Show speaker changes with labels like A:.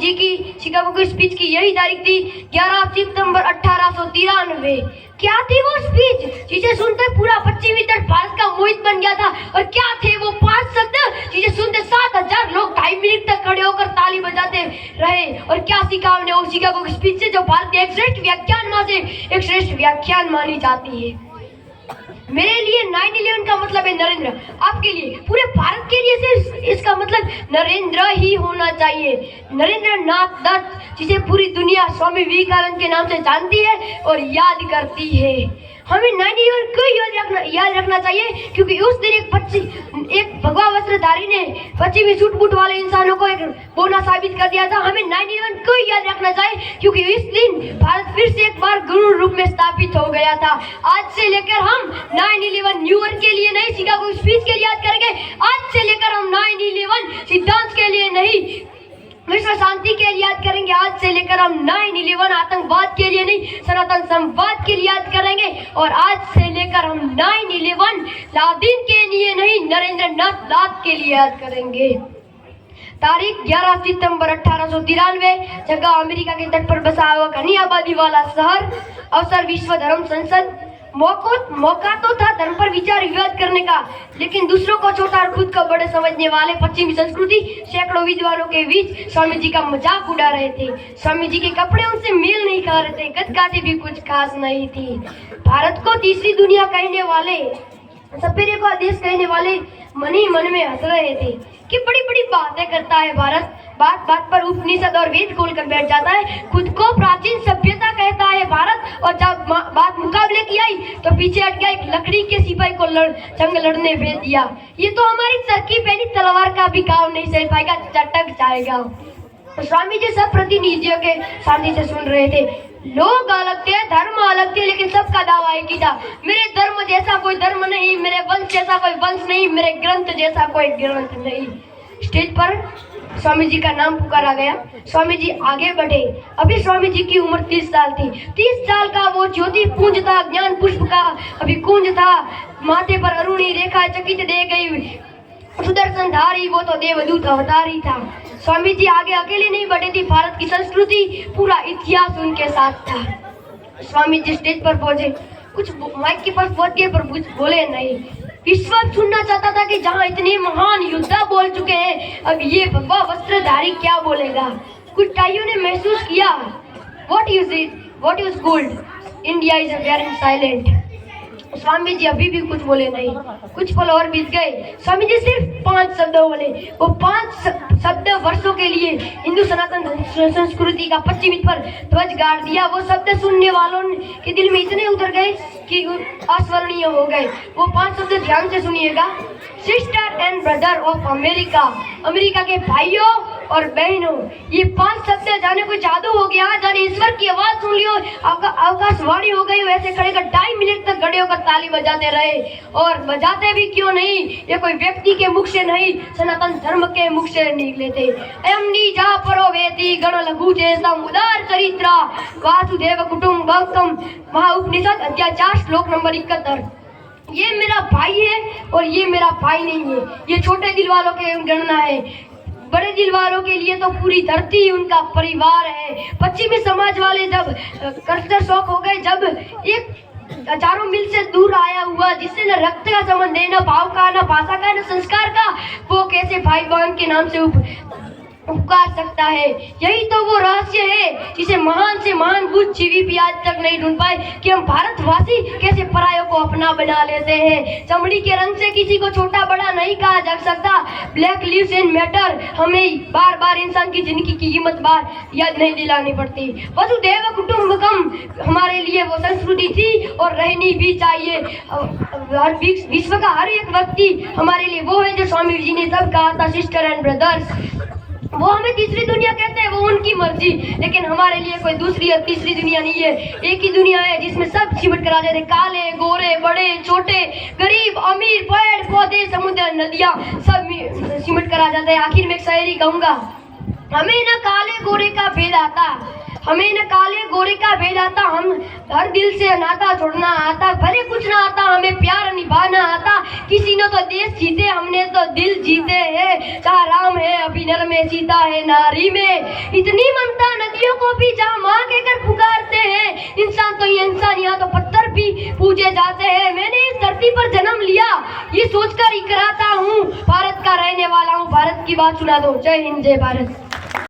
A: जी की शिकागो की स्पीच की यही तारीख थी 11 सितंबर 1893। क्या थी वो स्पीच जिसे सुनते पूरा पश्चिमी तट भारत का मोहित बन गया था? और क्या थे वो 5 शब्द जिसे सुनते 7,000 लोग 2.5 मिनट तक खड़े होकर ताली बजाते रहे? और क्या सीखा हमने उस शिकागो की स्पीच से, जो भारत के एक श्रेष्ठ व्याख्यान में से एक श्रेष्ठ व्याख्यान मानी जाती है? मेरे लिए 9/11 का मतलब है नरेंद्र। आपके लिए, पूरे भारत के लिए सिर्फ इसका मतलब नरेंद्र ही होना चाहिए। नरेंद्र नाथ दत्त, जिसे पूरी दुनिया स्वामी विवेकानंद के नाम से जानती है और याद करती है। हमें 9/11 क्यों याद रखना चाहिए? क्योंकि उस दिन एक भगवा वस्त्रधारी ने पश्चिमी सूट बूट वाले इंसानों को एक बोना साबित कर दिया था। हमें 9/11 क्यों याद रखना चाहिए? क्योंकि इस दिन भारत फिर से एक बार गुरु रूप में स्थापित हो गया था। आज से लेकर हम 9/11 न्यू ईयर के लिए नहीं, शिकागो स्पीच के लिए याद करेंगे। आज से लेकर हम 9/11 सिद्धांत के लिए नहीं, विश्व शांति के लिए याद करेंगे। आज से लेकर हम 9/11 आतंकवाद के लिए नहीं, सनातन संवाद के लिए याद करेंगे। और आज से लेकर हम 9/11 लादेन के लिए नहीं, नरेंद्र नाथ दास के लिए याद करेंगे। तारीख 11 सितंबर 1893, जगह अमेरिका के तट पर बसा हुआ घनी आबादी वाला शहर। अवसर विश्व धर्म संसद। मौका तो था धर्म पर विचार विवाद करने का, लेकिन दूसरों को छोटा और खुद को बड़े समझने वाले पश्चिमी संस्कृति सैकड़ों विद्वानों के बीच स्वामी जी का मजाक उड़ा रहे थे। स्वामी जी के कपड़े उनसे मेल नहीं खा रहे थे, गदकाठी भी कुछ खास नहीं थी। भारत को तीसरी दुनिया कहने वाले, सपेरे को देश कहने वाले मन ही मन में हंस रहे थे कि बड़ी बड़ी बातें करता है भारत, बात बात पर उपनिषद और वेद खोलकर बैठ जाता है। खुद को प्राचीन सभ्यता कहता है भारत, और जब बात मुकाबले की आई तो पीछे हट गया, एक लकड़ी के सिपाही को जंग लड़ने भेज दिया। ये तो हमारी चरखी पहनी तलवार का भी काम नहीं सह पाएगा, चटक जाएगा। तो स्वामी जी सब प्रतिनिधियों के शांति से सुन रहे थे। लोग अलग थे, धर्म अलग थे, लेकिन सबका दावा एक ही था, मेरे धर्म जैसा कोई धर्म नहीं, मेरे वंश जैसा कोई वंश नहीं, मेरे ग्रंथ जैसा कोई ग्रंथ नहीं। स्टेज पर स्वामी जी का नाम पुकारा गया। स्वामी जी आगे बढ़े। अभी स्वामी जी की उम्र 30 साल थी। 30 साल का वो ज्योति पुंज था, ज्ञान पुष्प का अभी कुंज था। माथे पर अरुणी रेखा चकित दे गई, सुदर्शन धारी वो तो देवदूत अवतारी था। स्वामी जी आगे अकेले नहीं बढ़े थे, भारत की संस्कृति पूरा इतिहास उनके साथ था। स्वामी जी स्टेज पर पहुंचे, कुछ माइक के पास पहुंच गए पर कुछ बोले नहीं। विश्व सुनना चाहता था कि जहां इतने महान योद्धा बोल चुके हैं, अब ये भगवा वस्त्रधारी क्या बोलेगा। कुछ टाइयों ने महसूस किया, what is gold, India is very silent. Swami ji अभी भी कुछ बोले नहीं। कुछ पल और बीत गए। स्वामी जी सिर्फ 5 शब्द बोले। वो 5 शब्द वर्षों के लिए हिंदू सनातन संस्कृति का पश्चिमी पर ध्वज गाड़ दिया। वो शब्द सुनने वालों के दिल में इतने उतर गए कि अस्मरणीय हो गए। वो 5 शब्द ध्यान से सुनिएगा। Sister and brother of America, America के भाइयों और बहनों। ये 5 शब्द जाने कोई जादू हो गया, जाने ईश्वर की आवाज सुन लियो, आकाशवाणी हो गई। वैसे खड़े कर 2.5 मिनट तक खड़े होकर ताली बजाते रहे। और बजाते भी क्यों नहीं, ये कोई व्यक्ति के मुख से नहीं, सनातन धर्म के मुख से निकले थे। अयम निजा परो वेति गण लघु चेतम उदार चरित्रा वासुदेव कुटुंबकम, महाउपनिषद अध्याय 4 श्लोक नंबर 71। ये मेरा भाई है और ये मेरा भाई नहीं है। ये छोटे दिल वालों के गणना है, बड़े दिल वालों के लिए तो पूरी धरती उनका परिवार है। पश्चिमी समाज वाले जब कल्चर शॉक हो गए, जब एक हजारों मील से दूर आया हुआ, जिससे न रक्त का संबंध है, न भाव का, न भाषा का, न संस्कार का, वो कैसे भाई बहन के नाम से उपकार सकता है। यही तो वो रहस्य है जिसे महान से महान बुद्धिजीवी भी आज तक नहीं ढूंढ पाए, कि हम भारतवासी कैसे परायों को अपना बना लेते हैं। चमड़ी के रंग से किसी को छोटा बड़ा नहीं कहा जा सकता। Black lives in matter. हमें बार बार इंसान की जिंदगी की कीमत बार याद नहीं दिलानी पड़ती। वसुधैव कुटुंबकम हमारे लिए वो संस्कृति थी और रहनी भी चाहिए। विश्व का हर एक व्यक्ति हमारे लिए वो है जो स्वामी जी ने सब कहा था, सिस्टर एंड ब्रदर्स। वो हमें तीसरी दुनिया कहते हैं, वो उनकी मर्जी, लेकिन हमारे लिए कोई दूसरी और तीसरी दुनिया नहीं है। एक ही दुनिया है जिसमें सब सिमट कर आ जाते, काले गोरे बड़े छोटे, गरीब अमीर, पेड़ पौधे समुद्र नदियां सब सिमट कर आ जाते हैं। आखिर में एक शायरी कहूंगा, हमें ना काले गोरे का भेद आता, हमें न काले गोरे का भेद आता, हम हर दिल से नाता छोड़ना आता, भले कुछ ना आता हमें प्यार निभाना आता। किसी ने तो देश जीते, हमने तो दिल जीते हैं। चाहे राम है अभी नर में, सीता है नारी में। इतनी ममता नदियों को भी जहाँ माँ कहकर पुकारते हैं। इंसान तो ये इंसान, यहाँ तो पत्थर भी पूजे जाते हैं। मैंने इस धरती पर जन्म लिया ये सोचकर इकराता हूँ, भारत का रहने वाला हूँ। भारत की बात सुना दो। जय हिंद, जय भारत।